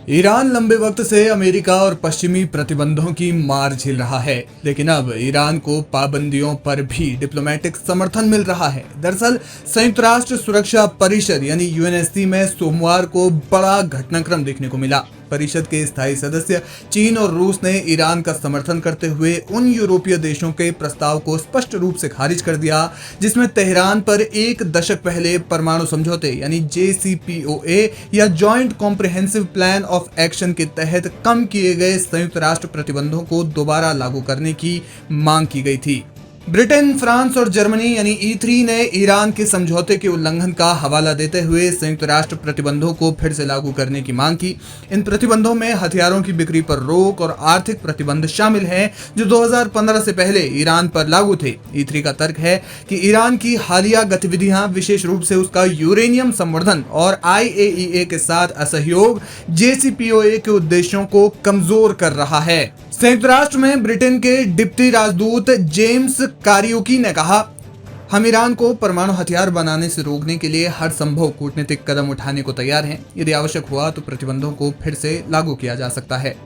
Iran लंबे वक्त से अमेरिका और पश्चिमी प्रतिबंधों की मार झेल रहा है, लेकिन अब ईरान को पाबंदियों पर भी डिप्लोमेटिक समर्थन मिल रहा है। दरअसल संयुक्त राष्ट्र सुरक्षा परिषद यानी यूएनएससी में सोमवार को बड़ा घटनाक्रम देखने को मिला। परिषद के स्थायी सदस्य चीन और रूस ने ईरान का समर्थन करते हुए उन यूरोपीय देशों के प्रस्ताव को स्पष्ट रूप से खारिज कर दिया, जिसमें तेहरान पर एक दशक पहले परमाणु समझौते यानी JCPOA या joint comprehensive plan of action के तहत कम किए गए संयुक्त राष्ट्र प्रतिबंधों को दोबारा लागू करने की मांग की गई थी। ब्रिटेन, फ्रांस और जर्मनी यानी E3 ने ईरान के समझौते के उल्लंघन का हवाला देते हुए संयुक्त राष्ट्र प्रतिबंधों को फिर से लागू करने की मांग की। इन प्रतिबंधों में हथियारों की बिक्री पर रोक और आर्थिक प्रतिबंध शामिल हैं, जो 2015 से पहले ईरान पर लागू थे। E3 का तर्क है कि ईरान की हालिया गतिविधियां, विशेष रूप से उसका यूरेनियम संवर्धन और IAEA के साथ असहयोग JCPOA के उद्देश्यों को कमजोर कर रहा है। संयुक्त राष्ट्र में ब्रिटेन के डिप्टी राजदूत जेम्स कारियोकी ने कहा, हम ईरान को परमाणु हथियार बनाने से रोकने के लिए हर संभव कूटनीतिक कदम उठाने को तैयार हैं। यदि आवश्यक हुआ तो प्रतिबंधों को फिर से लागू किया जा सकता है।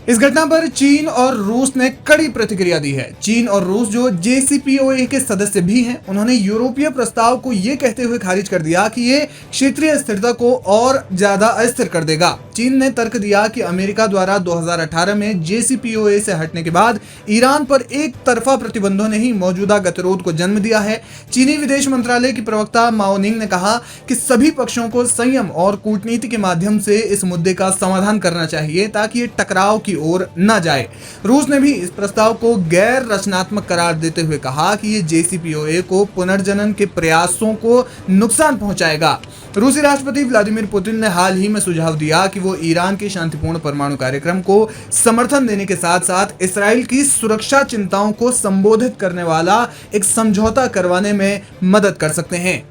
इस घटना पर चीन और रूस ने कड़ी प्रतिक्रिया दी है। चीन और रूस, जो JCPOA के सदस्य भी हैं, उन्होंने यूरोपीय प्रस्ताव को यह कहते हुए खारिज कर दिया कि ये क्षेत्रीय स्थिरता को और ज्यादा अस्थिर कर देगा। चीन ने तर्क दिया कि अमेरिका द्वारा 2018 में JCPOA से हटने के बाद ईरान पर एक तरफा प्रतिबंधों ने ही मौजूदा गतिरोध को जन्म दिया है। चीनी विदेश मंत्रालय की प्रवक्ता माओ निंग ने कहा कि सभी पक्षों को संयम और कूटनीति के माध्यम से इस मुद्दे का समाधान करना चाहिए ताकि ये टकराव की ओर न जाए। रूस ने भी इस प्रस्ताव को गैर रचनात्मक करार देते हुए कहा कि ये JCPOA को पुनर्जनन के प्रयासों को नुकसान पहुंचाएगा। रूसी राष्ट्रपति व्लादिमीर पुतिन ने हाल ही में सुझाव दिया कि वो ईरान के शांतिपूर्ण परमाणु कार्यक्रम को समर्थन देने के साथ साथ इसराइल की सुरक्षा चिंताओं को संबोधित करने वाला एक समझौता करवाने में मदद कर सकते हैं।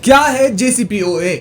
क्या है JCPOA?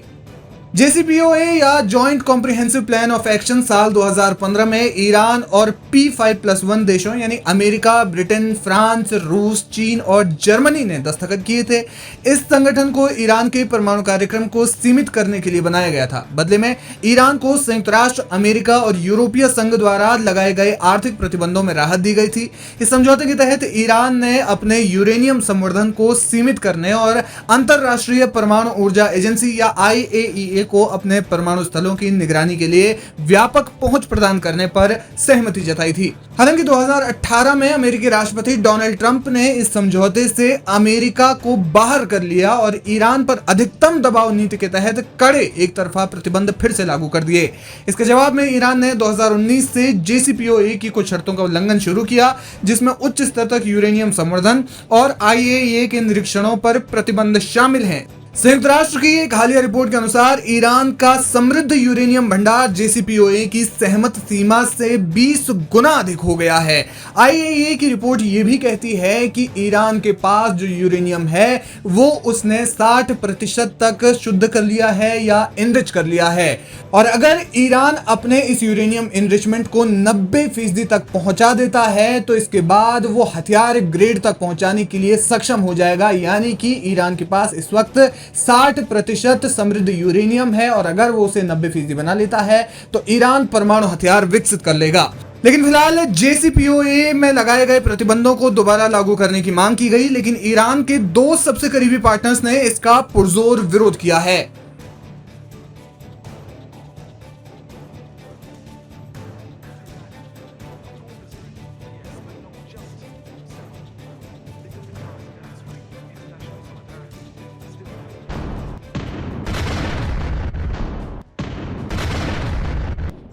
JCPOA या joint comprehensive plan of action साल 2015 में ईरान और P5+1 देशों यानी अमेरिका, ब्रिटेन, फ्रांस, रूस, चीन और जर्मनी ने दस्तखत किए थे। इस संगठन को ईरान के परमाणु कार्यक्रम को सीमित करने के लिए बनाया गया था। बदले में ईरान को संयुक्त राष्ट्र, अमेरिका और यूरोपीय संघ द्वारा लगाए गए आर्थिक प्रतिबंधों में राहत दी गई थी। इस समझौते के तहत ईरान ने अपने यूरेनियम संवर्धन को सीमित करने और अंतरराष्ट्रीय परमाणु ऊर्जा एजेंसी या IAEA को अपने परमाणु स्थलों की निगरानी के लिए व्यापक पहुंच प्रदान करने पर सहमति जताई थी। हालांकि 2018 में अमेरिकी राष्ट्रपति डोनाल्ड ट्रंप ने इस समझौते से अमेरिका को बाहर कर लिया और ईरान पर अधिकतम दबाव नीति के तहत कड़े एक तरफा प्रतिबंध फिर से लागू कर दिए। इसके जवाब में ईरान ने 2019 से JCPOA की कुछ शर्तों का उल्लंघन शुरू किया, जिसमें उच्च स्तर तक यूरेनियम संवर्धन और IAEA के निरीक्षणों पर प्रतिबंध शामिल हैं। संयुक्त राष्ट्र की एक हालिया रिपोर्ट के अनुसार ईरान का समृद्ध यूरेनियम भंडार JCPOA की सहमत सीमा से 20 गुना अधिक हो गया है। IAEA की रिपोर्ट ये भी कहती है कि ईरान के पास जो यूरेनियम है वो उसने 60% तक शुद्ध कर लिया है या इनरिच कर लिया है, और अगर ईरान अपने इस यूरेनियम इनरिचमेंट को 90% तक पहुंचा देता है तो इसके बाद वो हथियार ग्रेड तक पहुंचाने के लिए सक्षम हो जाएगा। यानी कि ईरान के पास इस वक्त 60% समृद्ध यूरेनियम है, और अगर वो उसे 90% बना लेता है तो ईरान परमाणु हथियार विकसित कर लेगा। लेकिन फिलहाल JCPOA में लगाए गए प्रतिबंधों को दोबारा लागू करने की मांग की गई, लेकिन ईरान के दो सबसे करीबी पार्टनर्स ने इसका पुरजोर विरोध किया है।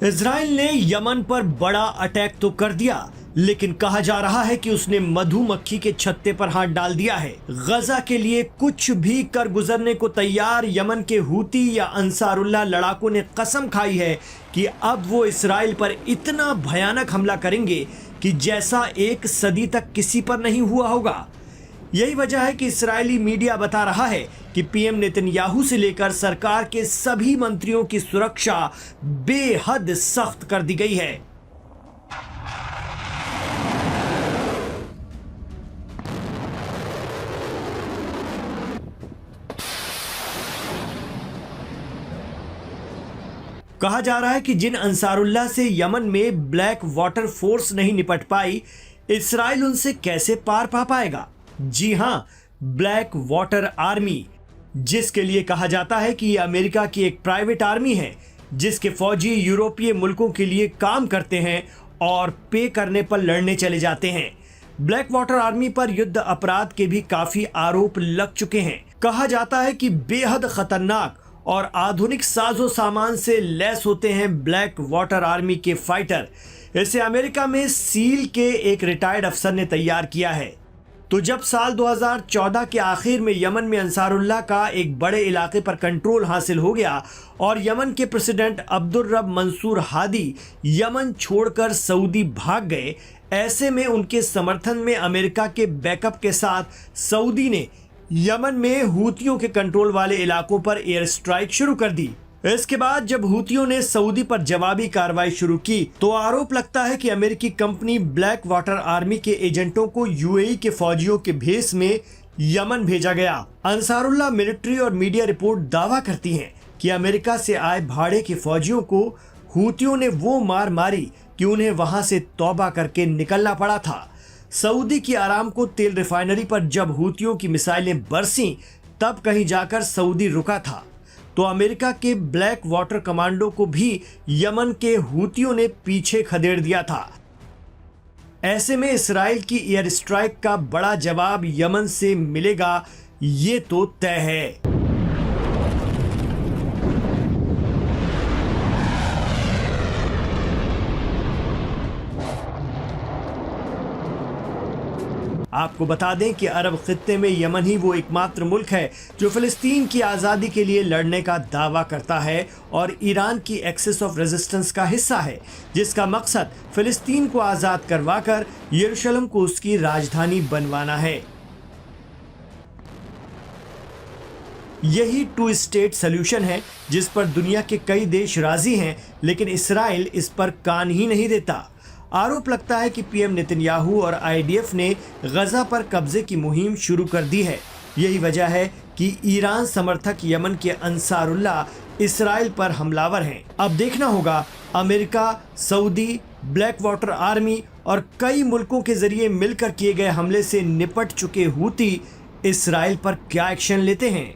इजराइल ने यमन पर बड़ा अटैक तो कर दिया, लेकिन कहा जा रहा है कि उसने मधुमक्खी के छत्ते पर हाथ डाल दिया है। गजा के लिए कुछ भी कर गुजरने को तैयार यमन के हूती या अंसारुल्लाह लड़ाकों ने कसम खाई है कि अब वो इजराइल पर इतना भयानक हमला करेंगे कि जैसा एक सदी तक किसी पर नहीं हुआ होगा। यही वजह है कि इस्राएली मीडिया बता रहा है कि PM नेतन्याहू से लेकर सरकार के सभी मंत्रियों की सुरक्षा बेहद सख्त कर दी गई है। कहा जा रहा है कि जिन अंसारुल्लाह से यमन में ब्लैक वाटर फोर्स नहीं निपट पाई, इसराइल उनसे कैसे पार पा पाएगा। जी हां, ब्लैक वाटर आर्मी, जिसके लिए कहा जाता है कि यह अमेरिका की एक प्राइवेट आर्मी है, जिसके फौजी यूरोपीय मुल्कों के लिए काम करते हैं और पे करने पर लड़ने चले जाते हैं। ब्लैक वाटर आर्मी पर युद्ध अपराध के भी काफी आरोप लग चुके हैं। कहा जाता है कि बेहद खतरनाक और आधुनिक साजो सामान से लैस होते हैं ब्लैक वाटर आर्मी के फाइटर। इसे अमेरिका में सील के एक रिटायर्ड अफसर ने तैयार किया है। तो जब साल 2014 के आखिर में यमन में अंसारुल्लाह का एक बड़े इलाके पर कंट्रोल हासिल हो गया और यमन के प्रेसिडेंट अब्दुर्रब मंसूर हादी यमन छोड़कर सऊदी भाग गए, ऐसे में उनके समर्थन में अमेरिका के बैकअप के साथ सऊदी ने यमन में हूतियों के कंट्रोल वाले इलाकों पर एयर स्ट्राइक शुरू कर दी। इसके बाद जब हूतियों ने सऊदी पर जवाबी कार्रवाई शुरू की तो आरोप लगता है कि अमेरिकी कंपनी ब्लैक वाटर आर्मी के एजेंटों को यूएई के फौजियों के भेस में यमन भेजा गया। अंसारुल्लाह मिलिट्री और मीडिया रिपोर्ट दावा करती हैं कि अमेरिका से आए भाड़े के फौजियों को हूतियों ने वो मार मारी कि उन्हें वहां से तौबा करके निकलना पड़ा था। सऊदी की आरामको तेल रिफाइनरी पर जब हूतियों की मिसाइलें बरसीं, तब कहीं जाकर सऊदी रुका था। तो अमेरिका के ब्लैक वाटर कमांडो को भी यमन के हूतियों ने पीछे खदेड़ दिया था। ऐसे में इसराइल की एयर स्ट्राइक का बड़ा जवाब यमन से मिलेगा, ये तो तय है। आपको बता दें कि अरब खित्ते में यमन ही वो एकमात्र मुल्क है जो फिलिस्तीन की आज़ादी के लिए लड़ने का दावा करता है और ईरान की एक्सिस ऑफ रेजिस्टेंस का हिस्सा है, जिसका मकसद फिलिस्तीन को आज़ाद करवाकर यरूशलेम को उसकी राजधानी बनवाना है। यही टू स्टेट सॉल्यूशन है जिस पर दुनिया के कई देश राजी हैं, लेकिन इसराइल इस पर कान ही नहीं देता। आरोप लगता है कि पीएम नेतन्याहू और आईडीएफ ने गजा पर कब्जे की मुहिम शुरू कर दी है। यही वजह है कि ईरान समर्थक यमन के अंसारुल्लाह इसराइल पर हमलावर हैं। अब देखना होगा America, Saudi, black water army और कई मुल्कों के जरिए मिलकर किए गए हमले से निपट चुके हूती इसराइल पर क्या एक्शन लेते हैं।